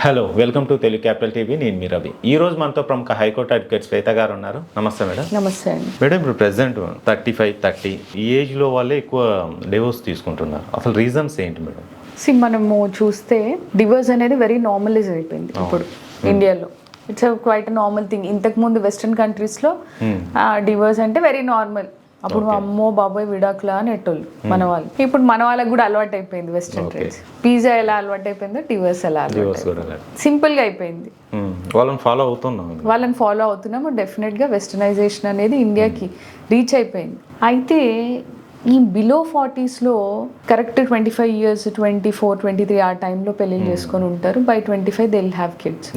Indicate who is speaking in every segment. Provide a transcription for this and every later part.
Speaker 1: Hello, welcome to Telugu capital TV. నేను మీ రవి. ఈ రోజు మనతో ప్రముఖ హైకోర్టు అడ్వకేట్ శ్వేత గారు ఉన్నారు. నమస్తే మేడం.
Speaker 2: నమస్తే అండి.
Speaker 1: మేడం, ఇప్పుడు ప్రెసెంట్ 35-30 ఈ ఏజ్లో వాళ్ళే ఎక్కువ డివోర్స్ తీసుకుంటున్నారు. అసలు రీజన్స్ ఏంటి మేడం?
Speaker 2: మనము చూస్తే డివోర్స్ అనేది వెరీ నార్మలైజ్ అయిపోయింది ఇప్పుడు ఇండియాలో. It's quite normal thing. ఇంతకు ముందు వెస్ట్రన్ కంట్రీస్లో డివోర్స్ అంటే వెరీ నార్మల్. అప్పుడు అమ్మో బాబాయ్ విడాకులా అనేటోళ్ళు మన వాళ్ళు. ఇప్పుడు మన వాళ్ళకి కూడా అలవాటు అయిపోయింది వెస్ట్రన్ ట్రెండ్స్. పిజ్జా ఎలా అలవాటు అయిపోయిందో డివోర్స్ ఎలా సింపుల్ గా అయిపోయింది.
Speaker 1: వాళ్ళని
Speaker 2: ఫాలో అవుతున్నాము. డెఫినెట్ గా వెస్టర్నైజేషన్ అనేది ఇండియాకి రీచ్ అయిపోయింది. అయితే ఈ బిలో 40sలో కరెక్ట్ 25 years 24, 23 ఆ టైంలో పెళ్ళిళ్ళు చేసుకొని ఉంటారు. By 25 they will have kids.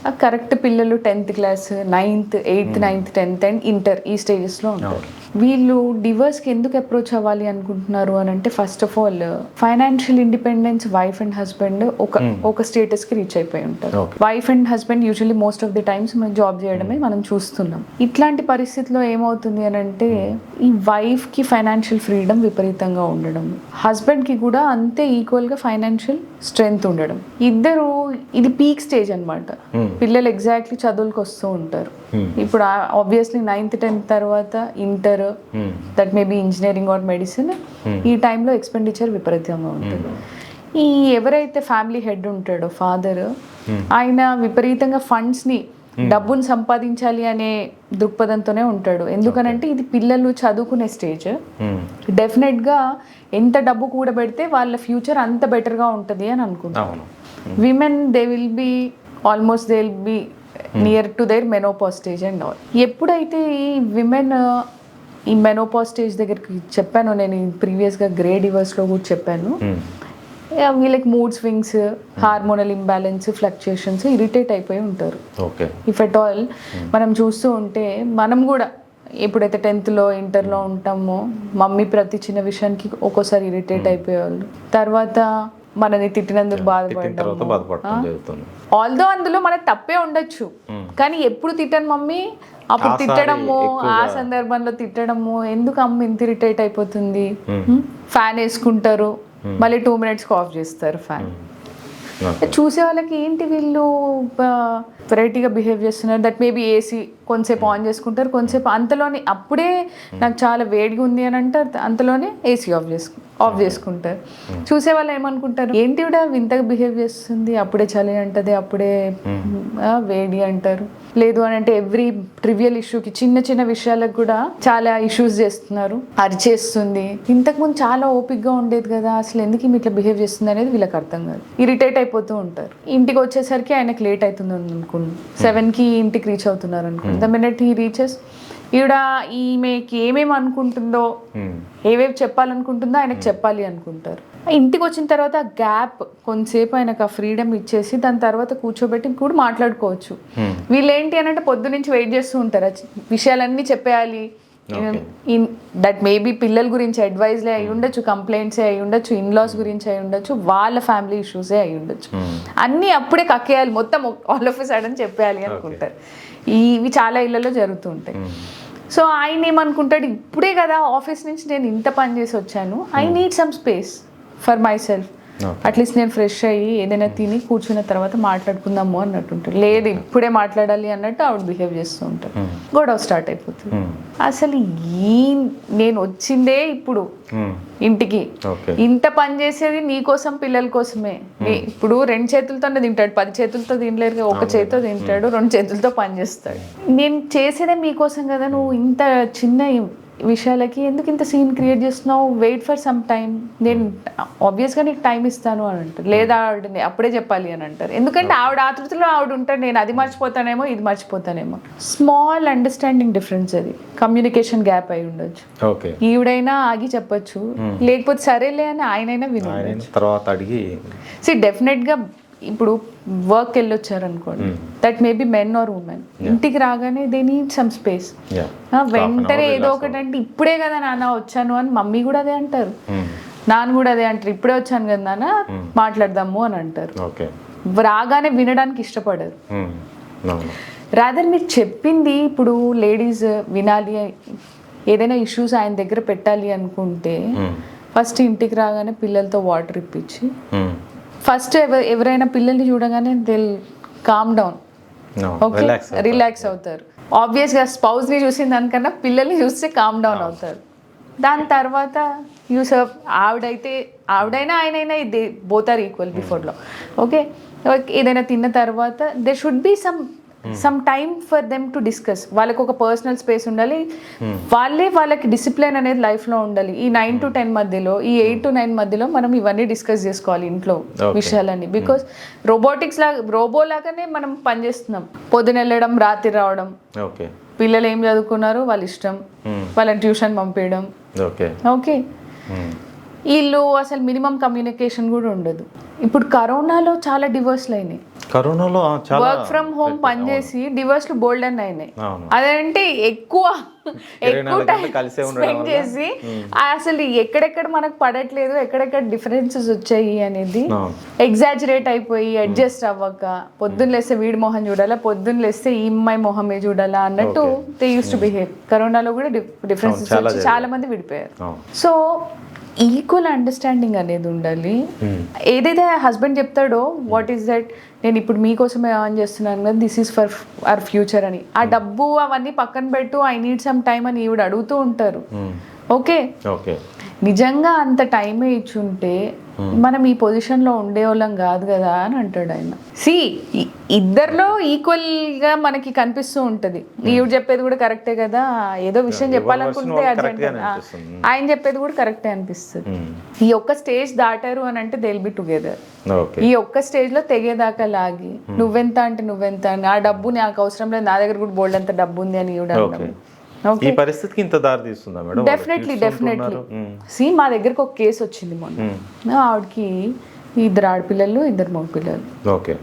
Speaker 2: ఆ కరెక్ట్ పిల్లలు 10th class, 9th, 8th, 9th, 10th and inter ఈ స్టేజెస్లో ఉంటారు. వీళ్ళు డివోర్స్కి ఎందుకు అప్రోచ్ అవ్వాలి అనుకుంటున్నారు అని అంటే, first of all financial independence wife and husband ఒక స్టేటస్కి రీచ్ అయిపోయి ఉంటారు. Wife and husband usually most of the times మనం జాబ్ చేయడమే మనం చూస్తున్నాం. ఇట్లాంటి పరిస్థితిలో ఏమవుతుంది అని అంటే, ఈ వైఫ్కి ఫైనాన్షియల్ ఫ్రీడమ్ విపరీతంగా ఉండడం, హస్బెండ్కి కూడా అంతే ఈక్వల్గా ఫైనాన్షియల్ స్ట్రెంగ్త్ ఉండడం. ఇద్దరు ఇది పీక్ స్టేజ్ అనమాట. పిల్లలు ఎగ్జాక్ట్లీ చదువులకు వస్తూ ఉంటారు. ఇప్పుడు ఆబ్వియస్లీ 9th, 10th తర్వాత inter, that may B engineering or medicine. ఈ టైంలో ఎక్స్పెండిచర్ విపరీతంగా ఉంటుంది. ఈ ఎవరైతే ఫ్యామిలీ హెడ్ ఉంటాడో ఫాదర్, ఆయన విపరీతంగా ఫండ్స్ని డబ్బును సంపాదించాలి అనే దృక్పథంతోనే ఉంటాడు. ఎందుకనంటే ఇది పిల్లలు చదువుకునే స్టేజ్. డెఫినెట్గా ఎంత డబ్బు కూడబెడితే వాళ్ళ ఫ్యూచర్ అంత బెటర్గా ఉంటుంది అని అనుకుంటాను. Women they will be almost they will be near to their menopause stage and all. ఎప్పుడైతే ఈ విమెన్ ఈ మెనోపాజ్ స్టేజ్ దగ్గరికి చెప్పాను, నేను ప్రీవియస్గా గ్రే డివోర్స్లో కూడా చెప్పాను, వీళ్ళకి mood swings, hormonal imbalance, fluctuations, irritate అయిపోయి ఉంటారు. ఇఫ్ ఎట్ ఆల్ మనం చూస్తూ ఉంటే, మనం కూడా ఎప్పుడైతే 10thలో ఇంటర్లో ఉంటామో మమ్మీ ప్రతి చిన్న విషయానికి ఒక్కోసారి ఇరిటేట్ అయిపోయేవాళ్ళు. తర్వాత మనని తిట్టినందుకు బాధపడడం. ఆల్దో అందులో మనకు తప్పే ఉండొచ్చు, కానీ ఎప్పుడు తిట్టను మమ్మీ, అప్పుడు తిట్టడము, ఆ సందర్భంలో తిట్టడము, ఎందుకు అమ్మ ఇంత ఇరిటేట్ అయిపోతుంది. ఫ్యాన్ వేసుకుంటారు, మళ్ళీ 2 minutesకి ఆఫ్ చేస్తారు ఫ్యాన్. చూసే వాళ్ళకి ఏంటి వీళ్ళు వెరైటీగా బిహేవ్ చేస్తున్నారు. దట్ మేబీ ఏసీ కొంతసేపు ఆన్ చేసుకుంటారు, కొంతసేపు అంతలోనే అప్పుడే నాకు చాలా వేడిగా ఉంది అని అంటారు, అంతలోనే ఏసీ ఆఫ్ చేసుకుంటారు. చూసే వాళ్ళు ఏమనుకుంటారు, ఏంటి కూడా వింతగా బిహేవ్ చేస్తుంది, అప్పుడే చలి అంటది, అప్పుడే వేడి అంటారు. లేదు అని అంటే ఎవ్రీ ట్రివియల్ ఇష్యూకి, చిన్న చిన్న విషయాలకు కూడా చాలా ఇష్యూస్ చేస్తున్నారు, అరిచేస్తుంది. ఇంతకుముందు చాలా ఓపిక్గా ఉండేది కదా, అసలు ఎందుకు ఇట్లా బిహేవ్ చేస్తుంది అనేది వీళ్ళకి అర్థం కాదు. ఇరిటేట్ అయిపోతూ ఉంటారు. ఇంటికి వచ్చేసరికి ఆయనకు లేట్ అవుతుంది అనుకోండి, 7కి ఇంటికి రీచ్ అవుతున్నారు అనుకోండి. ద మినిట్ హీ రీచెస్, ఈమెకి ఏమేమి అనుకుంటుందో, ఏవేవి చెప్పాలనుకుంటుందో ఆయనకు చెప్పాలి అనుకుంటారు. ఇంటికి వచ్చిన తర్వాత ఆ గ్యాప్ కొంతసేపు ఆయనకు ఆ ఫ్రీడమ్ ఇచ్చేసి దాని తర్వాత కూర్చోబెట్టి కూడా మాట్లాడుకోవచ్చు. వీళ్ళు ఏంటి అని అంటే పొద్దు నుంచి వెయిట్ చేస్తూ ఉంటారు, విషయాలన్నీ చెప్పేయాలి. దట్ మేబీ పిల్లల గురించి అడ్వైజ్లే అయి ఉండొచ్చు, కంప్లైంట్సే అయి ఉండొచ్చు, ఇన్లాస్ గురించి అయి ఉండొచ్చు, వాళ్ళ ఫ్యామిలీ ఇష్యూసే అయి ఉండొచ్చు. అన్నీ అప్పుడే కక్కేయాలి, మొత్తం ఆల్ ఆఫ్ ఎ సడన్ చెప్పేయాలి అనుకుంటారు. ఇవి చాలా ఇళ్లలో జరుగుతూ ఉంటాయి. సో ఆయన ఏమనుకుంటాడు, ఇప్పుడే కదా ఆఫీస్ నుంచి నేను ఇంత పని చేసి వచ్చాను, I need some space for my self. At least నేను ఫ్రెష్ అయ్యి ఏదైనా తిని కూర్చున్న తర్వాత మాట్లాడుకుందాము అన్నట్టు ఉంటాడు. లేదు ఇప్పుడే మాట్లాడాలి అన్నట్టు ఆవిడ బిహేవ్ చేస్తూ ఉంటారు. గొడవ స్టార్ట్ అయిపోతుంది. అసలు నేను వచ్చిందే ఇప్పుడు ఇంటికి, ఇంత పని చేసేది నీకోసం, పిల్లల కోసమే. ఇప్పుడు 2 చేతులతోనే తింటాడు, 10 చేతులతో తినలేరు, ఒక చేతితో తింటాడు, 2 చేతులతో పని చేస్తాడు. నేను చేసేదే మీకోసం కదా, నువ్వు ఇంత చిన్న విషయాలకి ఎందుకు ఇంత సీన్ క్రియేట్ చేస్తున్నావు, వెయిట్ ఫర్ సమ్ టైమ్, నేను ఆబ్వియస్గా నీకు టైం ఇస్తాను అని అంటారు. లేదా ఆవిడని అప్పుడే చెప్పాలి అని అంటారు. ఎందుకంటే ఆవిడ ఆతృతలో ఆవిడ ఉంటారు, నేను అది మర్చిపోతానేమో, ఇది మర్చిపోతానేమో. స్మాల్ అండర్స్టాండింగ్ డిఫరెన్స్, అది కమ్యూనికేషన్ గ్యాప్ అయి ఉండొచ్చు. ఈవిడైనా ఆగి చెప్పొచ్చు, లేకపోతే సరేలే అని ఆయనైనా వినాలి
Speaker 1: తర్వాత అడిగి.
Speaker 2: డెఫినెట్గా ఇప్పుడు వర్క్ వెళ్ళొచ్చారు అనుకోండి, that may be men or women, ఇంటికి రాగానే దే నీడ్ సమ్ స్పేస్. వెంటనే ఏదో ఒకటి అంటే, ఇప్పుడే కదా నాన్న వచ్చాను అని మమ్మీ కూడా అదే అంటారు, నాన్న కూడా అదే అంటారు, ఇప్పుడే వచ్చాను కదా నాన్న మాట్లాడదాము అని అంటారు. రాగానే వినడానికి ఇష్టపడరు. రాదర్ మీరు చెప్పింది ఇప్పుడు లేడీస్ వినాలి, ఏదైనా ఇష్యూస్ ఆయన దగ్గర పెట్టాలి అనుకుంటే, ఫస్ట్ ఇంటికి రాగానే పిల్లలతో వాటర్ ఇప్పించి ఫస్ట్ ఎవరైనా పిల్లల్ని చూడగానే they'll calm down, okay, relax అవుతారు. ఆబ్వియస్గా స్పౌస్ని చూసిన దానికన్నా పిల్లల్ని చూస్తే కామ్ డౌన్ అవుతారు. దాని తర్వాత యూసఫ్ ఆవిడైనా ఆయనైనా ఇది బోత్ ఆర్ ఈక్వల్ బిఫోర్లో, ఓకే. ఏదైనా తిన్న తర్వాత they should be some time for them to discuss. వాళ్ళకి ఒక పర్సనల్ స్పేస్ ఉండాలి, వాళ్ళకి డిసిప్లిన్ అనేది లైఫ్లో ఉండాలి. ఈ 9 to 10 మధ్యలో, ఈ 8 to 9 మధ్యలో మనం ఇవన్నీ డిస్కస్ చేసుకోవాలి ఇంట్లో విషయాలన్నీ. బికాస్ రోబో లాగానే మనం పనిచేస్తున్నాం. పొద్దున వెళ్ళడం, రాత్రి రావడం, పిల్లలు ఏం చదువుకున్నారు వాళ్ళ ఇష్టం, వాళ్ళని ట్యూషన్ పంపించడం, ఓకే. వీళ్ళు అసలు మినిమం కమ్యూనికేషన్ కూడా ఉండదు. ఇప్పుడు కరోనాలో చాలా డివోర్స్లు అయినాయి.
Speaker 1: కరోనాలో
Speaker 2: వర్క్ ఫ్రమ్ హోమ్ పనిచేసి డివోర్స్లు బోల్డ్ అని అయినాయి. అదంటే ఎక్కువ స్పెండ్ చేసి అసలు ఎక్కడెక్కడ మనకు పడట్లేదు, ఎక్కడెక్కడ డిఫరెన్సెస్ వచ్చాయి అనేది ఎగ్జాజరేట్ అయిపోయి అడ్జస్ట్ అవ్వక, పొద్దున్న లేస్తే వీడి మొహం చూడాలా, పొద్దున్న లేస్తే ఈ అమ్మాయి మొహమే చూడాలా అన్నట్టు దే యూస్ టు బిహేవ్. కరోనాలో కూడా డిఫరెన్సెస్ వచ్చి చాలా మంది విడిపోయారు. సో ఈక్వల్ అండర్స్టాండింగ్ అనేది ఉండాలి. ఏదైతే హస్బెండ్ చెప్తాడో వాట్ ఈస్ దట్, నేను ఇప్పుడు మీకోసమే ఆన్ చేస్తున్నాను కదా, this is for our future అని, ఆ డబ్బు అవన్నీ పక్కన పెట్టు, ఐ నీడ్ సమ్ టైమ్ అని ఈవిడ అడుగుతూ ఉంటారు, ఓకే. నిజంగా అంత టైమే ఇచ్చుంటే మనం ఈ పొజిషన్లో ఉండేవాళ్ళం కాదు కదా అని అంటాడు ఆయన. ఇద్దరిలో ఈక్వల్గా మనకి కనిపిస్తూ ఉంటుంది. ఈవిడ చెప్పేది కూడా కరెక్టే కదా, ఏదో విషయం చెప్పాలనుకుంటే ఆయన చెప్పేది కూడా కరెక్టే అనిపిస్తుంది. ఈ ఒక్క స్టేజ్ దాటారు అని అంటే దే విల్ బి టుగెదర్. ఈ ఒక్క స్టేజ్లో తెగేదాకా లాగి నువ్వెంత అంటే నువ్వెంత అని, ఆ డబ్బు నాకు అవసరం లేదు, నా దగ్గర కూడా బోల్డ్ అంత డబ్బు ఉంది అని ఈవిడ అనడం.
Speaker 1: ఈ పరిస్థితికి ఇంత దారి తీస్తుందా మేడం?
Speaker 2: డెఫినెట్లీ. మా దగ్గరకు ఒక కేసు వచ్చింది మొన్న. ఆవిడకి 2 ఆడపిల్లలు, 2 మగపిల్లలు.
Speaker 1: ఓకే.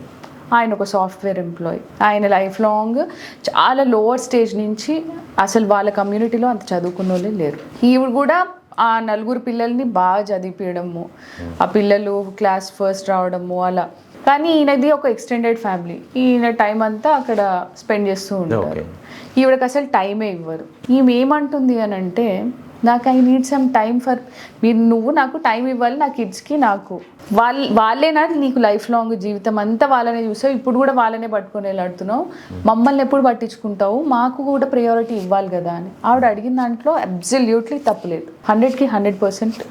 Speaker 2: ఆయన ఒక సాఫ్ట్వేర్ ఎంప్లాయీ. ఆయన లైఫ్ లాంగ్ చాలా లోవర్ స్టేజ్ నుంచి అసలు వాళ్ళ కమ్యూనిటీలో అంత చదువుకున్న వాళ్ళే లేరు. ఈవిడ కూడా ఆ 4 పిల్లల్ని బాగా చదివిపించడము, ఆ పిల్లలు క్లాస్ ఫస్ట్ రావడము అలా. కానీ ఈయనది ఒక ఎక్స్టెండెడ్ ఫ్యామిలీ, ఈయన టైం అంతా అక్కడ స్పెండ్ చేస్తూ ఉంటారు. ఈవిడకి అసలు టైమే ఇవ్వరు. ఈమె ఏమంటుంది అని అంటే, నాకు I need some time for నువ్వు నాకు టైం ఇవ్వాలి, నా కిడ్స్కి, నాకు వాళ్ళేనా నీకు లైఫ్ లాంగ్ జీవితం అంతా వాళ్ళనే చూసావు, ఇప్పుడు కూడా వాళ్ళనే పట్టుకొని వెళ్ళాడుతున్నావు, మమ్మల్ని ఎప్పుడు పట్టించుకుంటావు, మాకు కూడా ప్రయారిటీ ఇవ్వాలి కదా అని. ఆవిడ అడిగిన దాంట్లో అబ్సల్యూట్లీ తప్పులేదు, 100కి 100%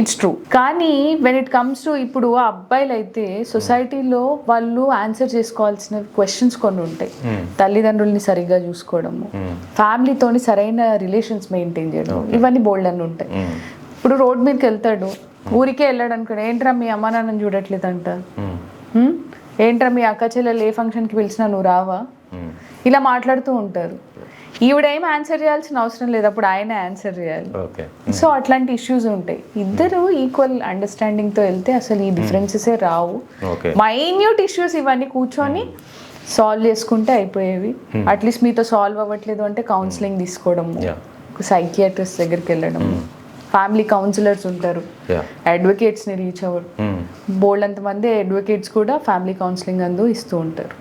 Speaker 2: ఇట్స్ ట్రూ. కానీ వెన్ ఇట్ కమ్స్ టు ఇప్పుడు ఆ అబ్బాయిలు అయితే సొసైటీలో వాళ్ళు ఆన్సర్ చేసుకోవాల్సిన క్వశ్చన్స్ కొన్ని ఉంటాయి. తల్లిదండ్రుల్ని సరిగ్గా చూసుకోవడము, ఫ్యామిలీతోని సరైన రిలేషన్స్ మెయింటైన్ చేయడం, ఇవన్నీ బోల్డ్ అని ఉంటాయి. ఇప్పుడు రోడ్ మీదకి వెళ్తాడు, ఊరికే వెళ్ళాడు అనుకోండి, ఏంట్రా మీ అమ్మ నాన్నని చూడట్లేదంట, ఏంట్రా మీ అక్క చెల్లెలు ఏ ఫంక్షన్కి పిలిచినా నువ్వు రావా, ఇలా మాట్లాడుతూ ఉంటారు. ఈవిడేం ఆన్సర్ చేయాల్సిన అవసరం లేదు, అప్పుడు ఆయన ఆన్సర్ చేయాలి. సో అట్లాంటి ఇష్యూస్ ఉంటాయి. ఇద్దరు ఈక్వల్ అండర్స్టాండింగ్తో వెళ్తే అసలు ఈ డిఫరెన్సెసే రావు. మైన్యూట్ ఇష్యూస్ ఇవన్నీ కూర్చొని సాల్వ్ చేసుకుంటే అయిపోయేవి. అట్లీస్ట్ మీతో సాల్వ్ అవ్వట్లేదు అంటే కౌన్సిలింగ్ తీసుకోవడము, సైకియాట్రిస్ట్ దగ్గరికి వెళ్ళడం, ఫ్యామిలీ కౌన్సిలర్స్ ఉంటారు, అడ్వకేట్స్ని రీచ్ అవ్వరు. బోల్డ్ అంతమంది అడ్వకేట్స్ కూడా ఫ్యామిలీ కౌన్సిలింగ్ అందు ఇస్తూ ఉంటారు.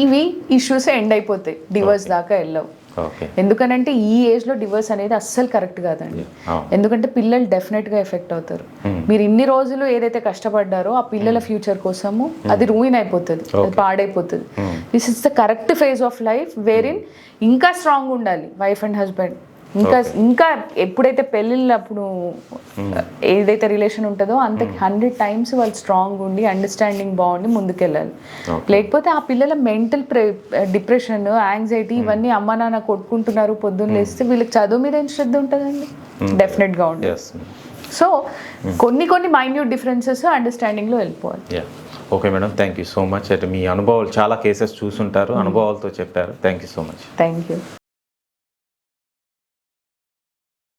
Speaker 2: ఇవి ఇష్యూస్ ఎండ్ అయిపోతాయి, డివోర్స్ దాకా వెళ్ళవు. ఎందుకనంటే ఈ ఏజ్లో డివోర్స్ అనేది అస్సలు కరెక్ట్ కాదండి. ఎందుకంటే పిల్లలు డెఫినెట్గా ఎఫెక్ట్ అవుతారు. మీరు ఇన్ని రోజులు ఏదైతే కష్టపడ్డారో ఆ పిల్లల ఫ్యూచర్ కోసము అది రూయిన్ అయిపోతుంది, అది పాడైపోతుంది. This is the correct phase of life where in ఇంకా స్ట్రాంగ్ ఉండాలి వైఫ్ అండ్ హస్బెండ్. ఇంకా ఎప్పుడైతే పెళ్ళిళ్ళప్పుడు ఏదైతే రిలేషన్ ఉంటుందో అంతకి 100 times వాళ్ళు స్ట్రాంగ్ ఉండి అండర్స్టాండింగ్ బాగుండి ముందుకెళ్ళాలి. లేకపోతే ఆ పిల్లల మెంటల్ డిప్రెషన్, యాంగ్జైటీ ఇవన్నీ అమ్మ నాన్న కొట్టుకుంటున్నారు పొద్దున్న లేస్తే వీళ్ళకి చదువు మీద ఏం శ్రద్ధ ఉంటుందండి? డెఫినెట్గా ఉంటుంది. సో కొన్ని మైన్యూట్ డిఫరెన్సెస్ అండర్స్టాండింగ్లో వెళ్ళిపోవాలి.
Speaker 1: Okay madam, thank you so much. అంటే మీ అనుభవాలు చాలా కేసెస్ చూసుంటారు, అనుభవాలతో చెప్పారు. Thank you so much.
Speaker 2: Thank you.